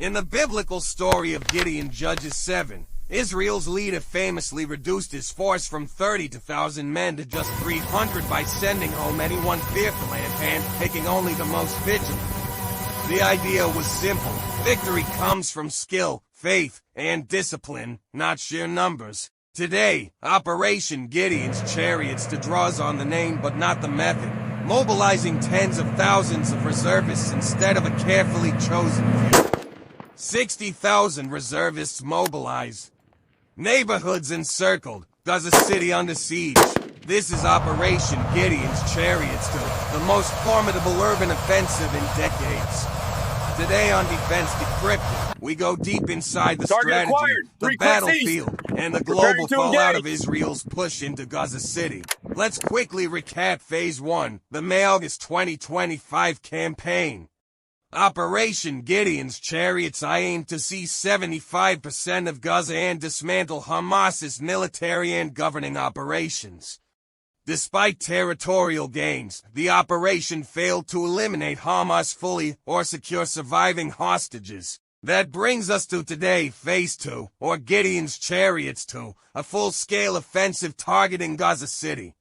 In the biblical story of Gideon, Judges 7, Israel's leader famously reduced his force from 30,000 men to just 300 by sending home anyone fearful and hand-picking only the most vigilant. The idea was simple. Victory comes from skill, faith, and discipline, not sheer numbers. Today, Operation Gideon's Chariots II draws on the name but not the method, mobilizing tens of thousands of reservists instead of a carefully chosen few. 60,000 reservists mobilized. Neighborhoods encircled, Gaza City under siege. This is Operation Gideon's Chariots II, the most formidable urban offensive in decades. Today on Defense Decrypted, we go deep inside the strategy, the battlefield, and the global fallout of Israel's push into Gaza City. Let's quickly recap Phase 1, the May-August 2025 campaign. Operation Gideon's Chariots I aim to seize 75% of Gaza and dismantle Hamas's military and governing operations. Despite territorial gains, the operation failed to eliminate Hamas fully or secure surviving hostages. That brings us to today, Phase 2, or Gideon's Chariots II, a full-scale offensive targeting Gaza City.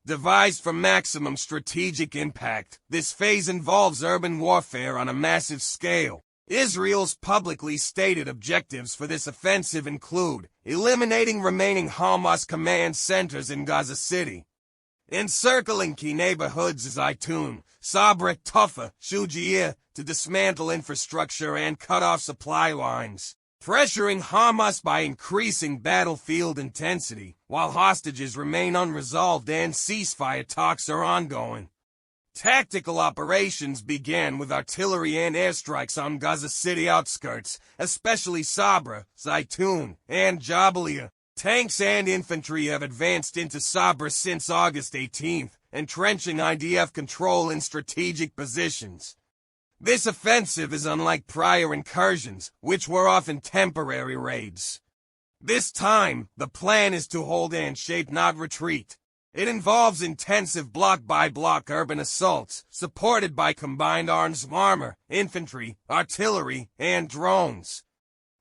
Devised for maximum strategic impact, this phase involves urban warfare on a massive scale. Israel's publicly stated objectives for this offensive include eliminating remaining Hamas command centers in Gaza City, encircling key neighborhoods as Aitun, Sabra, Tufa, Shujia to dismantle infrastructure and cut off supply lines, pressuring Hamas by increasing battlefield intensity while hostages remain unresolved and ceasefire talks are ongoing. Tactical operations began with artillery and airstrikes on Gaza City outskirts, especially Sabra, Zaytun, and Jabalia. Tanks and infantry have advanced into Sabra since August 18th, entrenching IDF control in strategic positions. This offensive is unlike prior incursions, which were often temporary raids. This time, the plan is to hold and shape, not retreat. It involves intensive block-by-block urban assaults, supported by combined arms armor, infantry, artillery, and drones.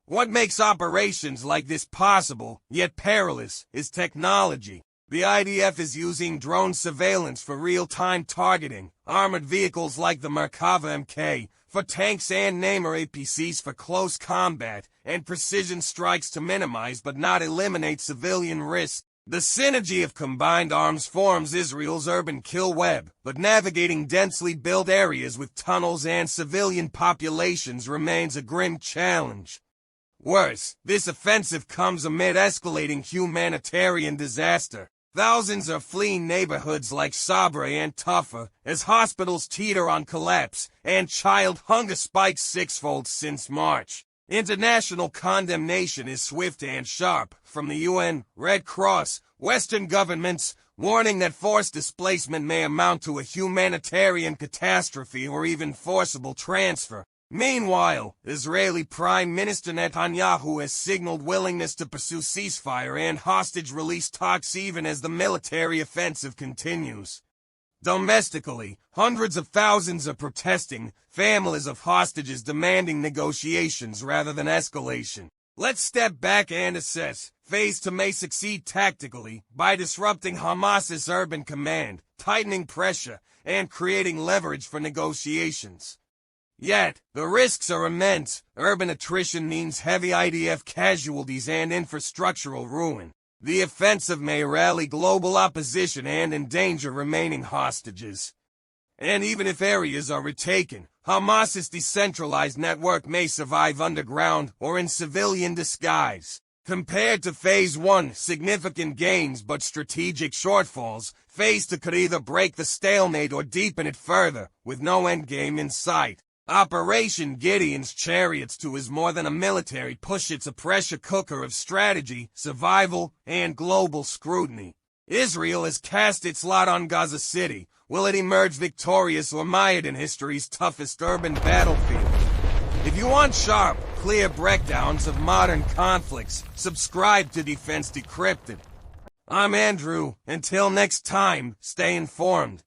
What makes operations like this possible, yet perilous, is technology. The IDF is using drone surveillance for real-time targeting, armored vehicles like the Merkava Mk, for tanks and Neymar APCs for close combat, and precision strikes to minimize but not eliminate civilian risk. The synergy of combined arms forms Israel's urban kill web, but navigating densely built areas with tunnels and civilian populations remains a grim challenge. Worse, this offensive comes amid escalating humanitarian disaster. Thousands are fleeing neighborhoods like Sabra and Tufa as hospitals teeter on collapse and child hunger spikes sixfold since March. International condemnation is swift and sharp, from the UN, Red Cross, Western governments, warning that forced displacement may amount to a humanitarian catastrophe or even forcible transfer. Meanwhile, Israeli Prime Minister Netanyahu has signaled willingness to pursue ceasefire and hostage release talks even as the military offensive continues. Domestically, hundreds of thousands are protesting, families of hostages demanding negotiations rather than escalation. Let's step back and assess. Phase 2 may succeed tactically by disrupting Hamas's urban command, tightening pressure, and creating leverage for negotiations. Yet, the risks are immense. Urban attrition means heavy IDF casualties and infrastructural ruin. The offensive may rally global opposition and endanger remaining hostages. And even if areas are retaken, Hamas's decentralized network may survive underground or in civilian disguise. Compared to Phase 1, significant gains but strategic shortfalls, Phase 2 could either break the stalemate or deepen it further, with no endgame in sight. Operation Gideon's Chariots II is more than a military push, it's a pressure cooker of strategy, survival, and global scrutiny. Israel has cast its lot on Gaza City. Will it emerge victorious or mired in history's toughest urban battlefield? If you want sharp, clear breakdowns of modern conflicts, subscribe to Defense Decrypted. I'm Andrew. Until next time, stay informed.